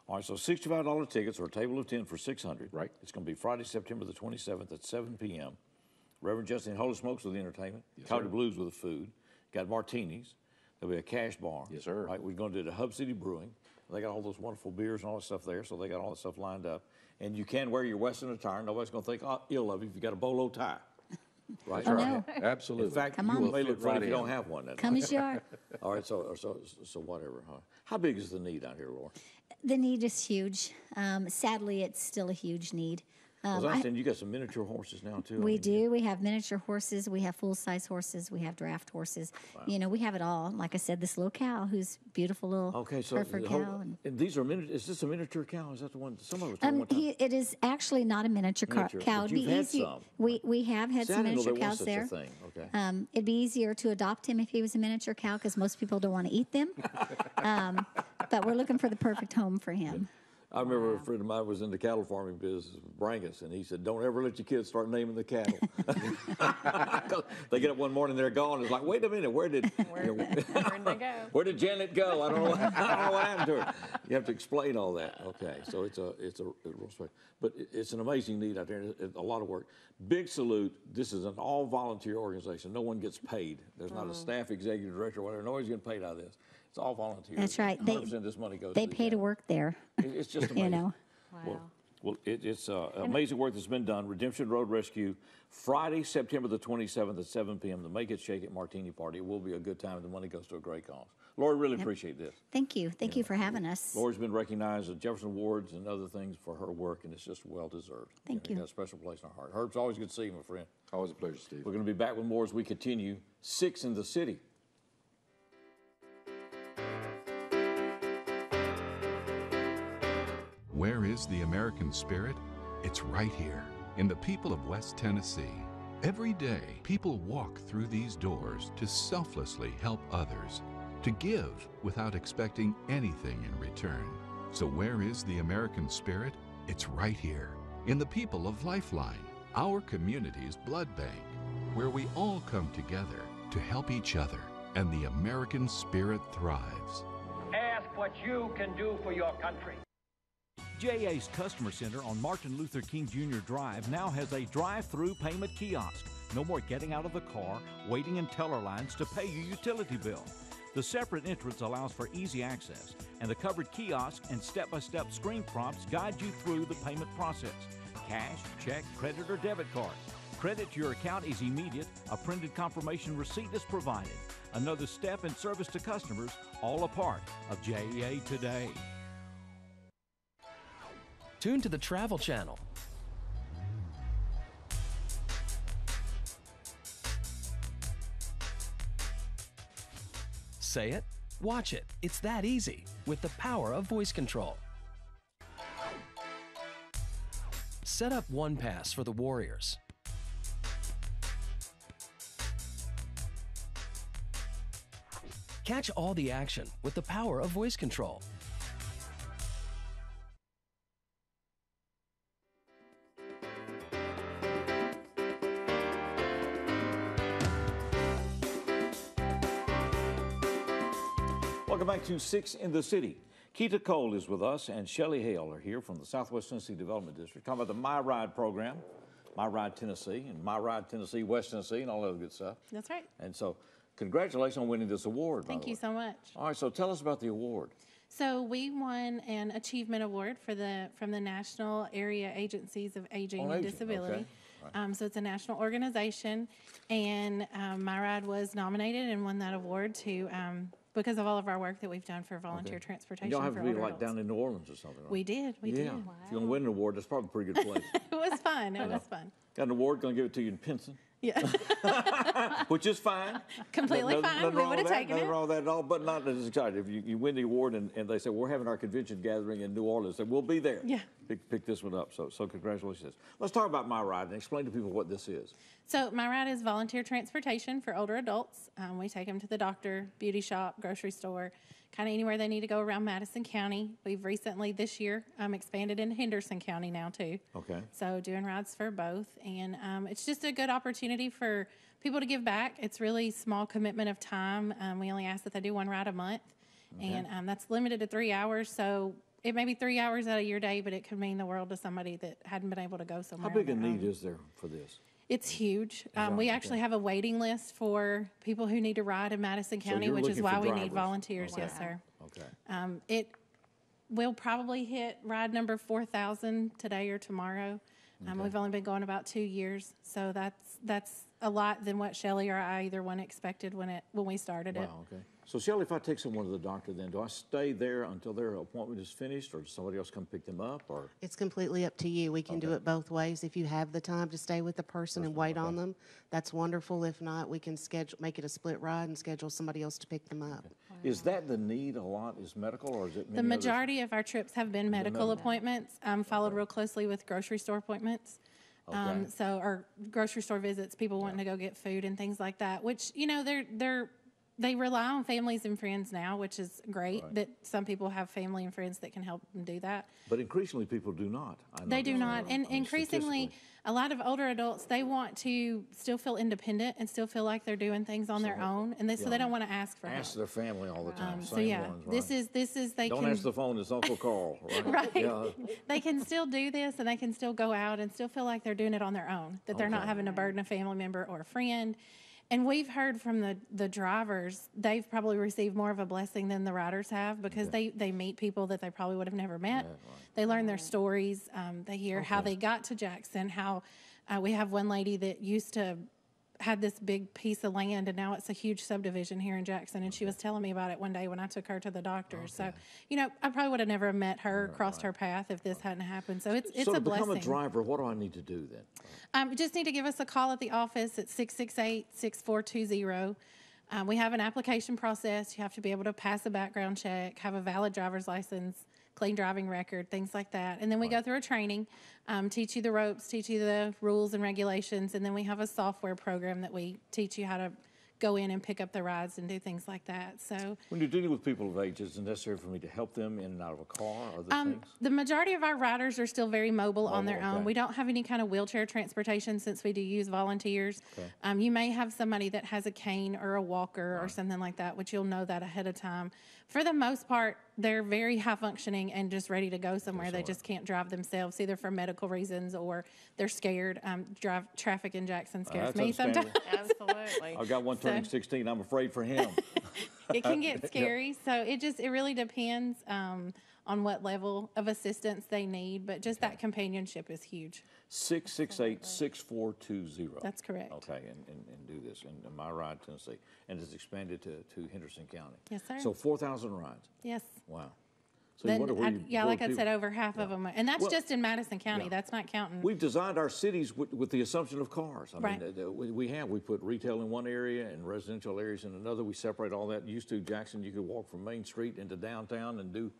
All right, so $65 tickets or a table of 10 for $600. Right. It's going to be Friday, September the 27th at 7 p.m. Reverend Justin Holy Smokes with the entertainment. Yes, Coyote sir. Blues with the food. Got martinis. There'll be a cash bar. Yes, sir. Right. We're going to do the Hub City Brewing. They got all those wonderful beers and all that stuff there, so they got all that stuff lined up. And you can wear your Western attire. Nobody's going to think ill of you if you got a bolo tie. Right. Oh, no. Absolutely. In fact, Come you on. may look great if you in. don't have one. Then. Come as you are. All right, so whatever. Huh? How big is the need out here, Laura? The need is huge. Sadly, it's still a huge need. Because I understand you got some miniature horses now, too. We do. We have miniature horses. We have full-size horses. We have draft horses. Wow. You know, we have it all. Like I said, this little cow who's beautiful little Hereford cow. And these are is this a miniature cow? Is that the one? Somebody was talking one time. It is actually not a miniature cow. But you've had some. We have had some miniature cows there. there. Okay. It'd be easier to adopt him if he was a miniature cow because most people don't want to eat them. But we're looking for the perfect home for him. I remember a friend of mine was in the cattle farming business, Brangus, and he said, "Don't ever let your kids start naming the cattle." They get up one morning, they're gone. It's like, wait a minute, where'd they go? Where did Janet go? I don't know what happened to her. You have to explain all that. Okay, so it's a real story, but it's an amazing need out there. It's a lot of work. Big salute. This is an all volunteer organization. No one gets paid. There's not a staff executive director or whatever. Nobody's getting paid out of this. It's all volunteer. That's right. 100% of this money goes. They pay to work there. It's just amazing. You know. Wow. Well, it's amazing work that's been done. Redemption Road Rescue, Friday, September the 27th at 7 p.m. The Make It, Shake It Martini Party. It will be a good time, and the money goes to a great cause. Lori, really appreciate this. Thank you. Thank you for having us. Lori's been recognized at Jefferson Awards and other things for her work, and it's just well-deserved. Thank you. Got a special place in our heart. Herb, it's always good to see you, my friend. Always a pleasure, Steve. We're going to be back with more as we continue. 6 in the City. Where is the American spirit? It's right here, in the people of West Tennessee. Every day, people walk through these doors to selflessly help others, to give without expecting anything in return. So where is the American spirit? It's right here, in the people of Lifeline, our community's blood bank, where we all come together to help each other, and the American spirit thrives. Ask what you can do for your country. JA's Customer Center on Martin Luther King Jr. Drive now has a drive-through payment kiosk. No more getting out of the car, waiting in teller lines to pay your utility bill. The separate entrance allows for easy access, and the covered kiosk and step-by-step screen prompts guide you through the payment process. Cash, check, credit, or debit card. Credit to your account is immediate. A printed confirmation receipt is provided. Another step in service to customers, all a part of JA Today. Tune to the Travel Channel. Say it, watch it. It's that easy with the power of voice control. Set up OnePass for the Warriors. Catch all the action with the power of voice control. Welcome back to 6 in the City. Keita Cole is with us, and Shelley Hale are here from the Southwest Tennessee Development District, talking about the My Ride program, My Ride Tennessee, and My Ride Tennessee, West Tennessee, and all that other good stuff. That's right. And so, congratulations on winning this award. Thank you so much. All right, so tell us about the award. So we won an achievement award from the National Area Agencies of Aging and Disability. Okay. Right. So it's a national organization, and My Ride was nominated and won that award because of all of our work that we've done for volunteer transportation. You don't have to be like adults. down in New Orleans or something, right? We did. We did. Wow. If you're going to win an award, that's probably a pretty good place. It was fun. It was fun. Got an award, going to give it to you in Pinson. Yeah. Which is fine. Completely fine. We would have taken it. Nothing wrong with that at all, but not as excited. If you win the award and they say, we're having our convention gathering in New Orleans, then we'll be there. Yeah. Pick this one up. So congratulations. Let's talk about My Ride and explain to people what this is. So My Ride is volunteer transportation for older adults. We take them to the doctor, beauty shop, grocery store, kind of anywhere they need to go around Madison County. We've recently, this year, expanded in Henderson County now, too. Okay. So doing rides for both. And it's just a good opportunity for people to give back. It's really small commitment of time. We only ask that they do one ride a month. Okay. And that's limited to 3 hours. So it may be 3 hours out of your day, but it could mean the world to somebody that hadn't been able to go somewhere. How big a need is there for this? It's huge. We actually have a waiting list for people who need to ride in Madison County, which is why we need volunteers. Okay. Yes, sir. Okay. It will probably hit ride number 4,000 today or tomorrow. We've only been going about 2 years, so that's a lot than what Shelley or I either one expected when we started it. Wow, okay. So, Shelley, if I take someone to the doctor, then do I stay there until their appointment is finished, or does somebody else come pick them up? Or it's completely up to you. We can do it both ways. If you have the time to stay with the person and wait on them, that's wonderful. If not, we can make it a split ride and schedule somebody else to pick them up. Is that the need a lot? Is medical, or is it the majority of our trips have been medical appointments, followed real closely with grocery store appointments. So, or grocery store visits, people wanting to go get food and things like that, which, you know, they rely on families and friends now, which is great that some people have family and friends that can help them do that. But increasingly people do not. They do not. And increasingly, a lot of older adults, they want to still feel independent and still feel like they're doing things on their own. And so they don't want to ask for help. Ask their family all the time. So yeah, this is they don't can, answer the phone, it's Uncle Carl. Right? Right. They can still do this, and they can still go out and still feel like they're doing it on their own, that they're not having to burden a family member or a friend. And we've heard from the drivers, they've probably received more of a blessing than the riders have, because they meet people that they probably would have never met. They learn their stories. They hear how they got to Jackson, how we have one lady that used to had this big piece of land, and now it's a huge subdivision here in Jackson, and she was telling me about it one day when I took her to the doctor. So, you know, I probably would have never met her, crossed her path if this hadn't happened. So it's so a to blessing. become a driver, what do I need to do then? You just need to give us a call at the office at 668-6420. We have an application process. You have to be able to pass a background check, have a valid driver's license, clean driving record, things like that. And then we go through a training, teach you the ropes, teach you the rules and regulations, and then we have a software program that we teach you how to go in and pick up the rides and do things like that. So when you're dealing with people of age, is it necessary for me to help them in and out of a car or other things? The majority of our riders are still very mobile on their own. We don't have any kind of wheelchair transportation since we do use volunteers. You may have somebody that has a cane or a walker or something like that, which you'll know that ahead of time. For the most part, they're very high functioning and just ready to go somewhere. They just can't drive themselves, either for medical reasons or they're scared. Traffic in Jackson scares me sometimes. Absolutely. I've got one turning 16. I'm afraid for him. It can get scary. So it really depends on what level of assistance they need. But just that companionship is huge. 668-6420. That's correct. Okay, and do this. And my ride, Tennessee. And it's expanded to Henderson County. Yes, sir. So 4,000 rides. Yes. Wow. So you wonder where like I said, over half of them. And that's just in Madison County. That's not counting. We've designed our cities with the assumption of cars. I mean, we put retail in one area and residential areas in another. We separate all that. Used to, Jackson, you could walk from Main Street into downtown and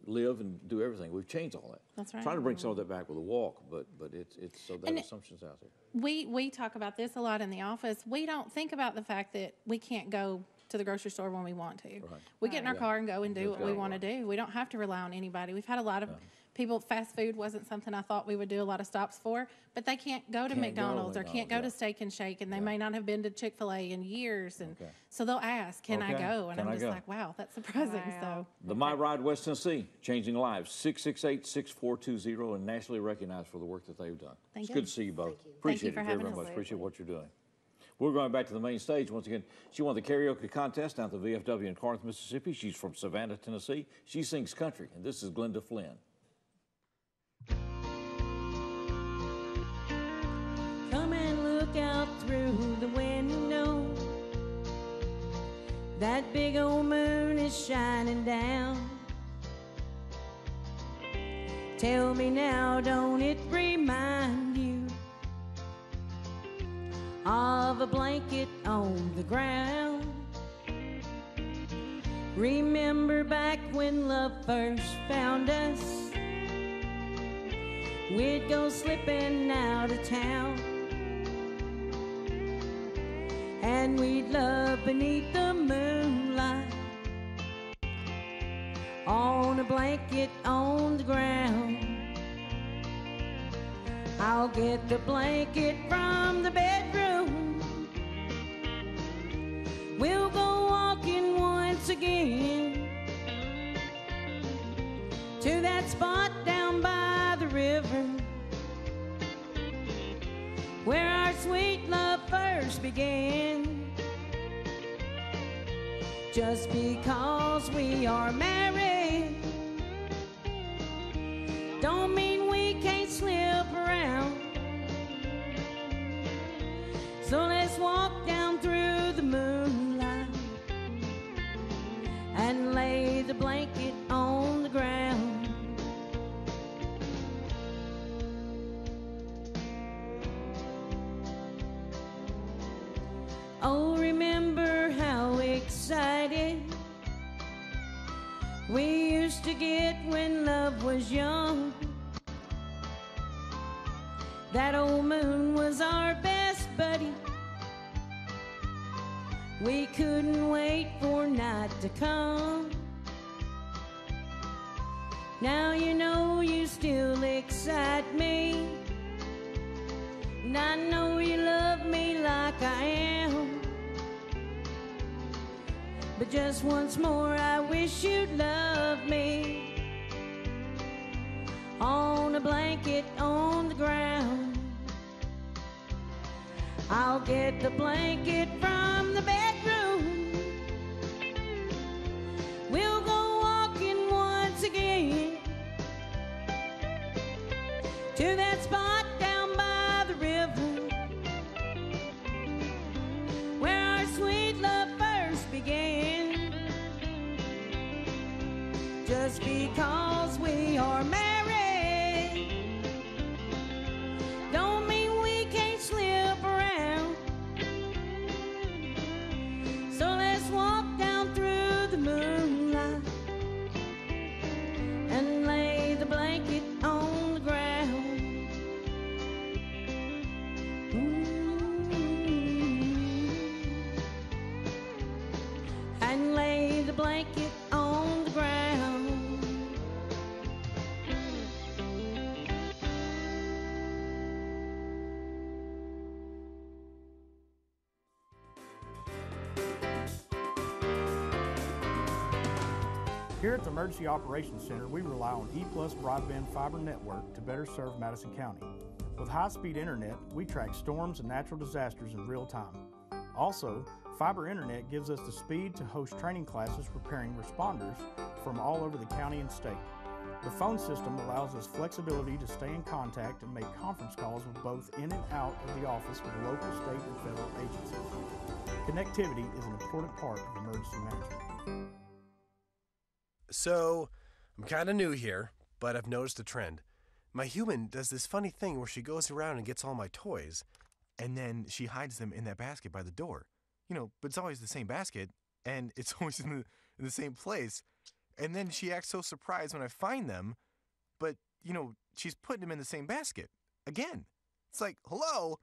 live and do everything. We've changed all that. That's right. Trying to bring some of that back with a walk, but it's so that assumption's out there. We talk about this a lot in the office. We don't think about the fact that we can't go to the grocery store when we want to. We get in our car and go and do what we want to do. We don't have to rely on anybody. We've had a lot of people, fast food wasn't something I thought we would do a lot of stops for, but they can't go to McDonald's or can't go to Steak and Shake, and they may not have been to Chick-fil-A in years. And so they'll ask, can I go? And I'm just like, wow, that's surprising. So the My Ride West Tennessee, changing lives, 668-6420, and nationally recognized for the work that they've done. It's good to see you both. Appreciate it very much. Appreciate what you're doing. We're going back to the main stage once again. She won the karaoke contest down at the VFW in Corinth, Mississippi. She's from Savannah, Tennessee. She sings country, and this is Glenda Flynn. Come and look out through the window. That big old moon is shining down. Tell me now, don't it remind you of a blanket on the ground? Remember back when love first found us, we'd go slipping out of town, and we'd love beneath the moonlight on a blanket on the ground. I'll get the blanket from the bedroom. We'll go walking once again to that spot down by the river where our sweet love first began. Just because we are married don't mean we can't slip around. So let's let's walk down through the moonlight and lay the blanket on the ground. Oh, remember how excited we used to get when love was young. That old moon was our best buddy. We couldn't wait for night to come. Now you know you still excite me, and I know you love me like I am. But just once more I wish you'd love me. On a blanket on the ground, I'll get the blanket from the bedroom. We'll go walking once again to that spot down by the river where our sweet love first began. Just because we are married don't mean we can't slip around. So let's walk down through the moonlight and lay the blanket on the ground. And lay the blanket on the ground. Here at the Emergency Operations Center, we rely on EPlus broadband fiber network to better serve Madison County. With high-speed internet, we track storms and natural disasters in real time. Also, fiber internet gives us the speed to host training classes preparing responders from all over the county and state. The phone system allows us flexibility to stay in contact and make conference calls with both in and out of the office with local, state, and federal agencies. Connectivity is an important part of emergency management. So, I'm kind of new here, but I've noticed a trend. My human does this funny thing where she goes around and gets all my toys, and then she hides them in that basket by the door. You know, but it's always the same basket, and it's always in the same place. And then she acts so surprised when I find them, but, you know, she's putting them in the same basket. Again. It's like, hello,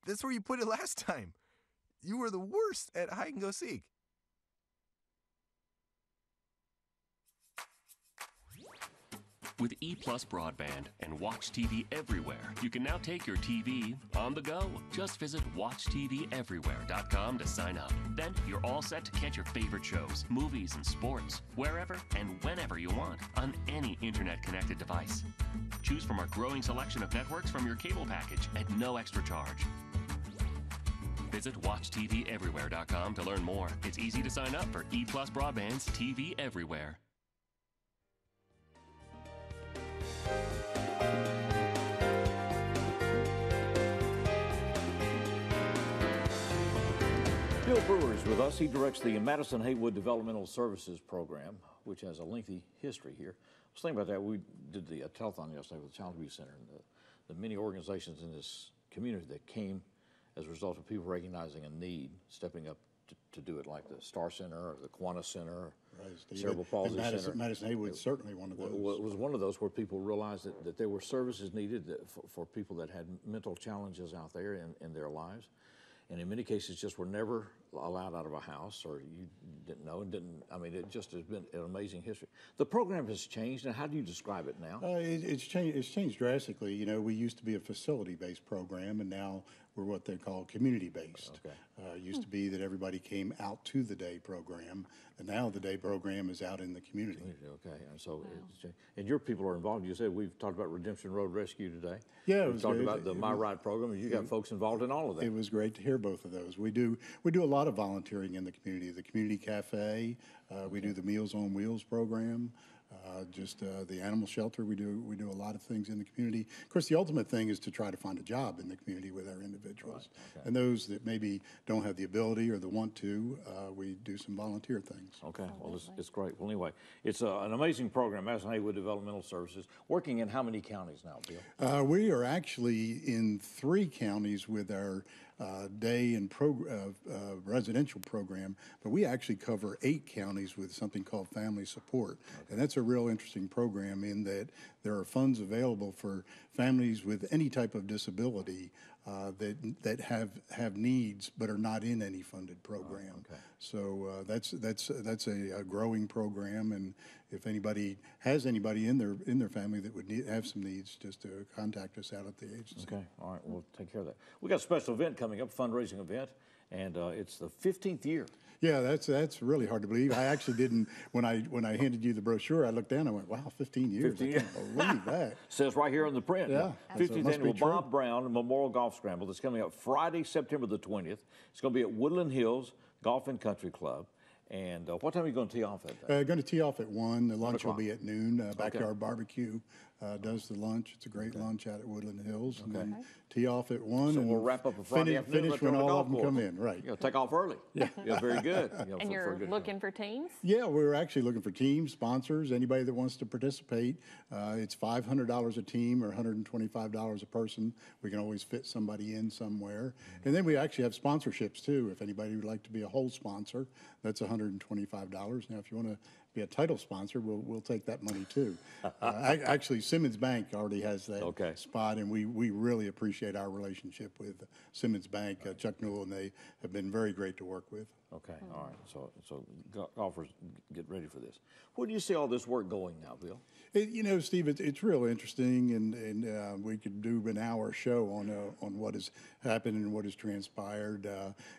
that's where you put it last time. You were the worst at hide and go seek. With EPlus broadband and Watch TV everywhere, you can now take your TV on the go. Just visit WatchTVEverywhere.com to sign up. Then you're all set to catch your favorite shows, movies, and sports wherever and whenever you want on any internet-connected device. Choose from our growing selection of networks from your cable package at no extra charge. Visit WatchTVEverywhere.com to learn more. It's easy to sign up for EPlus Broadband's TV Everywhere. Bill Brewer is with us. He directs the Madison Haywood Developmental Services Program, which has a lengthy history here. I was thinking about that. We did the telethon yesterday with the Child Abuse Center, and the many organizations in this community that came as a result of people recognizing a need, stepping up to do it, like the Star Center or the Kiwanis Center, right, Cerebral Palsy Center. Madison Haywood certainly one of those. It was one of those where people realized that there were services needed for people that had mental challenges out there in their lives. And in many cases just were never allowed out of a house, or you didn't know and didn't, I mean, it just has been an amazing history. The program has changed, and how do you describe it now? It's changed drastically. You know, we used to be a facility-based program, and now we're what they call community-based. Okay. Used to be that everybody came out to the day program, and now the day program is out in the community. Okay, and so, and your people are involved. You said we've talked about Redemption Road Rescue today. Yeah, we've talked about the My Right program, and you got folks involved in all of that. It was great to hear both of those. We do a lot of volunteering in the community. The community cafe, we do the Meals on Wheels program. The animal shelter. We do a lot of things in the community. Of course, the ultimate thing is to try to find a job in the community with our individuals. Right. Okay. And those that maybe don't have the ability or the want to, we do some volunteer things. Okay, well, it's great. Well, anyway, it's an amazing program, Madison Haywood Developmental Services. Working in how many counties now, Bill? We are actually in 3 counties with our day and residential program, but we actually cover 8 counties with something called family support. Okay. And that's a real interesting program in that there are funds available for families with any type of disability that have needs but are not in any funded program. Okay. So that's a growing program, and if anybody has anybody in their family that would have some needs, just to contact us out at the agency. Okay, all right, we'll take care of that. We got a special event coming up, fundraising event, and it's the 15th year. Yeah, that's really hard to believe. I actually didn't, when I handed you the brochure, I looked down and I went, wow, 15 years. 15 I can't believe that. Says right here on the print. Yeah. 15th annual Bob Brown Memorial Golf Scramble that's coming up Friday, September the 20th. It's going to be at Woodland Hills Golf and Country Club. And what time are you going to tee off at that? Going to tee off at 1. The lunch will be at noon. Backyard Okay. Barbecue does the lunch. It's a great lunch out at Woodland Hills. And Okay. then tee off at 1. So and we'll wrap up a Friday afternoon. Finish let's when go to the all golf of them course. come in, right. You know, take off early. Yeah. Yeah, very good. You know, And you're looking for teams? Yeah, we're actually looking for teams, sponsors, anybody that wants to participate. It's $500 a team or $125 a person. We can always fit somebody in somewhere. And then we actually have sponsorships too. If anybody would like to be a whole sponsor, that's $125. Now, if you want to be a title sponsor, we'll take that money too. Actually, Simmons Bank already has that spot, and we really appreciate our relationship with Simmons Bank, Chuck Newell, and they have been very great to work with. Okay, all right. So golfers, get ready for this. Where do you see all this work going now, Bill? You know, Steve, it's real interesting, and we could do an hour show on what has happened and what has transpired.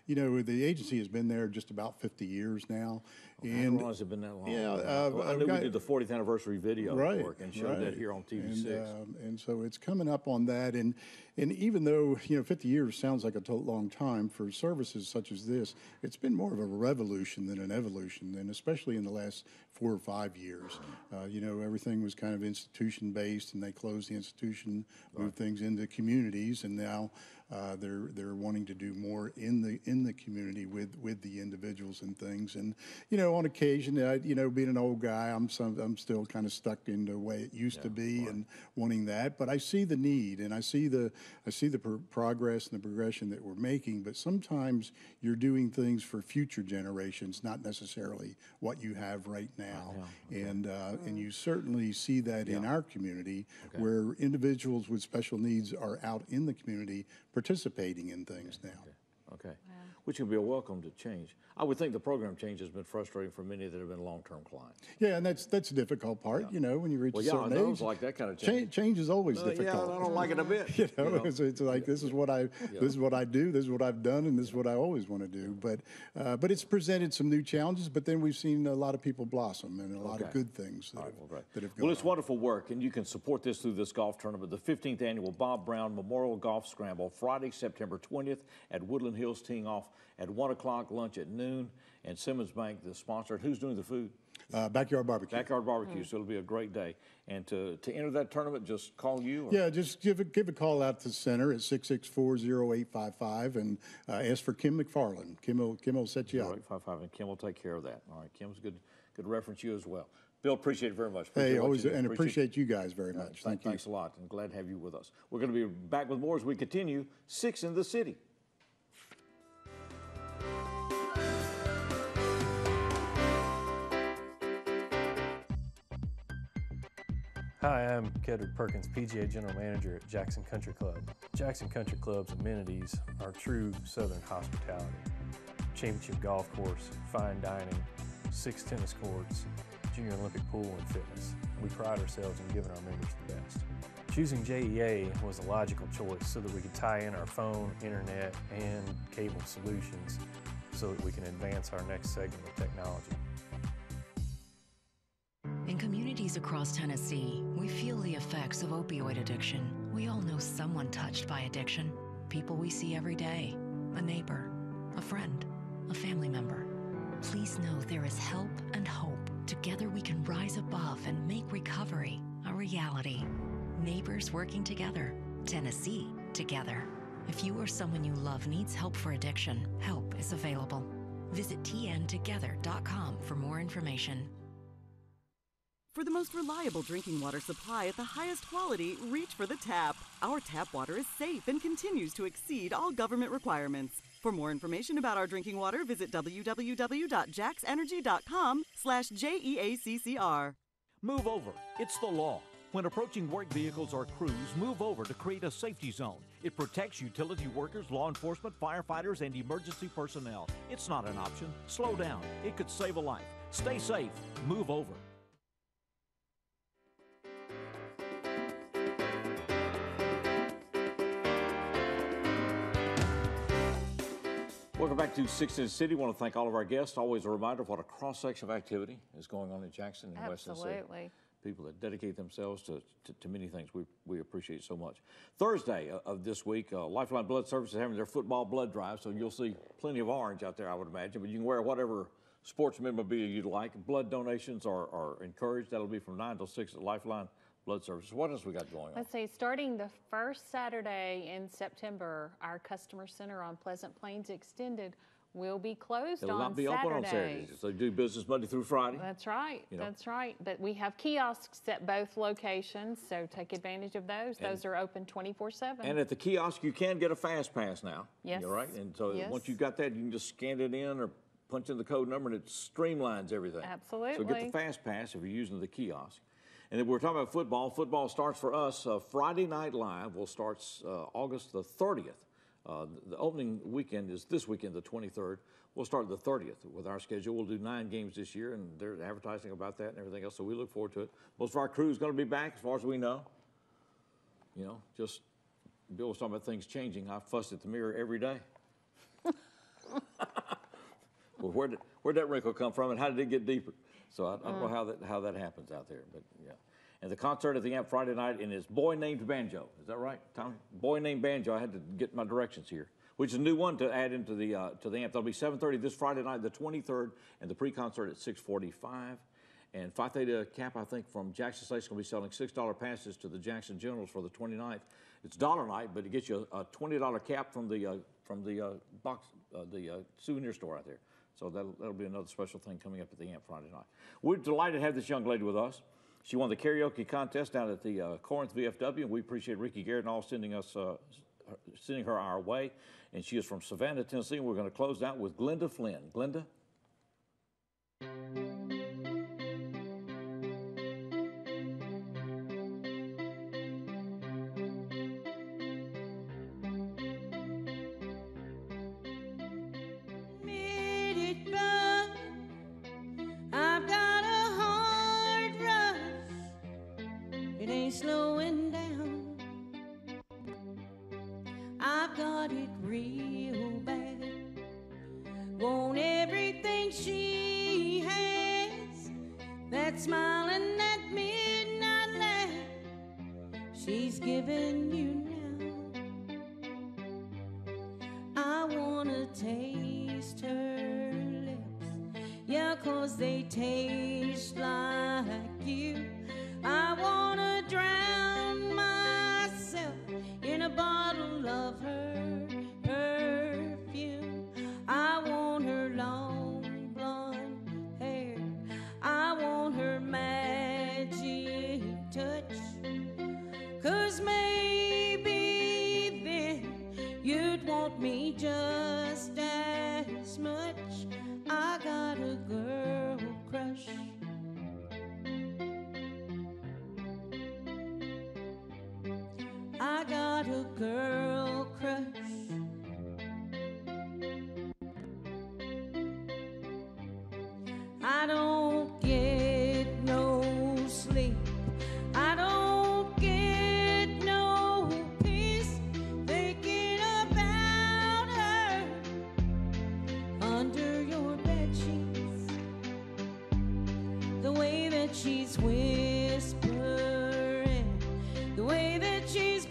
You know, the agency has been there just about 50 years now. Okay, I didn't realize it's been that long. Yeah, I knew we did the 40th anniversary video work and showed that here on TV6. And so it's coming up on that, and even though 50 years sounds like a long time for services such as this, it's been more of a revolution than an evolution, and especially in the last 4 or 5 years. Everything was kind of institution-based, and they closed the institution, moved things into communities, and now they're wanting to do more in the community with the individuals and things. And on occasion, being an old guy, I'm still kind of stuck in the way it used to be, and wanting that. But I see the need, and I see the progress and the progression that we're making. But sometimes you're doing things for future generations, not necessarily what you have right now. And you certainly see that in our community, where individuals with special needs are out in the community participating in things now. Okay. Which can be a welcome to change. I would think the program change has been frustrating for many that have been long-term clients. Yeah, and that's the difficult part. When you reach a certain age, like that kind of change. Change is always difficult. Yeah, I don't like it a bit. It's like this is what I do, this is what I've done, and this is what I always want to do. But it's presented some new challenges. But then we've seen a lot of people blossom and a lot of good things that have gone Well, it's wonderful work, and you can support this through this golf tournament, the 15th annual Bob Brown Memorial Golf Scramble, Friday, September 20th at Woodland Hills, teeing off at 1 o'clock, lunch at noon, and Simmons Bank, the sponsor. Who's doing the food? Backyard Barbecue. Backyard Barbecue, so it'll be a great day. And to enter that tournament, just call you? Yeah, just give a call out to the center at 664-0855 and ask for Kim McFarland. Kim will set you up. 0855, and Kim will take care of that. All right, Kim's good reference you as well. Bill, appreciate it very much. Appreciate you guys very much. Thank you. Thanks a lot, and glad to have you with us. We're going to be back with more as we continue 6 in the City. Hi, I'm Kedrick Perkins, PGA General Manager at Jackson Country Club. Jackson Country Club's amenities are true Southern hospitality. Championship golf course, fine dining, 6 tennis courts, junior Olympic pool and fitness. We pride ourselves in giving our members the best. Choosing JEA was a logical choice so that we could tie in our phone, internet, and cable solutions so that we can advance our next segment of technology. In communities across Tennessee, we feel the effects of opioid addiction. We all know someone touched by addiction. People we see every day, a neighbor, a friend, a family member. Please know there is help and hope Together we can rise above and make recovery a reality. Neighbors working together. Tennessee together. If you or someone you love needs help for addiction, help is available. Visit tntogether.com for more information. For the most reliable drinking water supply at the highest quality, reach for the tap. Our tap water is safe and continues to exceed all government requirements. For more information about our drinking water, visit www.jaxenergy.com/JEACCR. Move over. It's the law. When approaching work vehicles or crews, move over to create a safety zone. It protects utility workers, law enforcement, firefighters, and emergency personnel. It's not an option. Slow down. It could save a life. Stay safe. Move over. Welcome back to 6 in the City. I want to thank all of our guests. Always a reminder of what a cross-section of activity is going on in Jackson and West Tennessee. Absolutely. People that dedicate themselves to many things. We appreciate so much. Thursday of this week, Lifeline Blood Services is having their football blood drive, so you'll see plenty of orange out there, I would imagine. But you can wear whatever sports memorabilia you'd like. Blood donations are encouraged. That'll be from 9 till 6 at Lifeline Blood Services. What else we got going on? Let's see, starting the first Saturday in September, our customer center on Pleasant Plains Extended will be closed It'll on not be Saturdays. open on Saturdays. So they do business Monday through Friday. That's right. You know. That's right. But we have kiosks at both locations, so take advantage of those. Those are open 24/7. And at the kiosk, you can get a fast pass now. Yes. You're right. And so Yes. once you've got that, you can just scan it in or punch in the code number, and it streamlines everything. Absolutely. So get the fast pass if you're using the kiosk. And then we're talking about football. Football starts for us. Friday Night Live will start August the 30th. The opening weekend is this weekend, the 23rd. We'll start the 30th with our schedule. We'll do 9 games this year, and they're advertising about that and everything else, so we look forward to it. Most of our crew is going to be back, as far as we know. You know, just Bill was talking about things changing. I fuss at the mirror every day. Well, where'd that wrinkle come from, and how did it get deeper? So I don't know how that happens out there, but yeah. And the concert at the Amp Friday night, and it's Boy Named Banjo. Is that right, Tommy? Boy Named Banjo. I had to get my directions here, which is a new one to add into the Amp. That'll be 7:30 this Friday night, the 23rd, and the pre-concert at 6:45. And Phi Theta Cap, I think, from Jackson State is going to be selling $6 passes to the Jackson Generals for the 29th. It's dollar night, but it gets you a $20 cap from the box, the souvenir store out there. So that'll be another special thing coming up at the Amp Friday night. We're delighted to have this young lady with us. She won the karaoke contest down at the Corinth VFW, and we appreciate Ricky Garrett and all sending her our way. And she is from Savannah, Tennessee, and we're going to close out with Glenda Flynn. Glenda? I've got a hard rush, it ain't slowing down. I've got it real bad, want everything she has, that smiling, that midnight laugh she's giving you now. I wanna taste her lips, yeah, 'cause they taste like you. I wanna drown myself in a bottle of her perfume. I want her long blonde hair, I want her magic touch, 'cause maybe then you'd want me just as much. I got a girl crush. I got a girl crush. I don't get no sleep, I don't get no peace thinking about her under your bed sheets. The way that she's whispering, the way that she's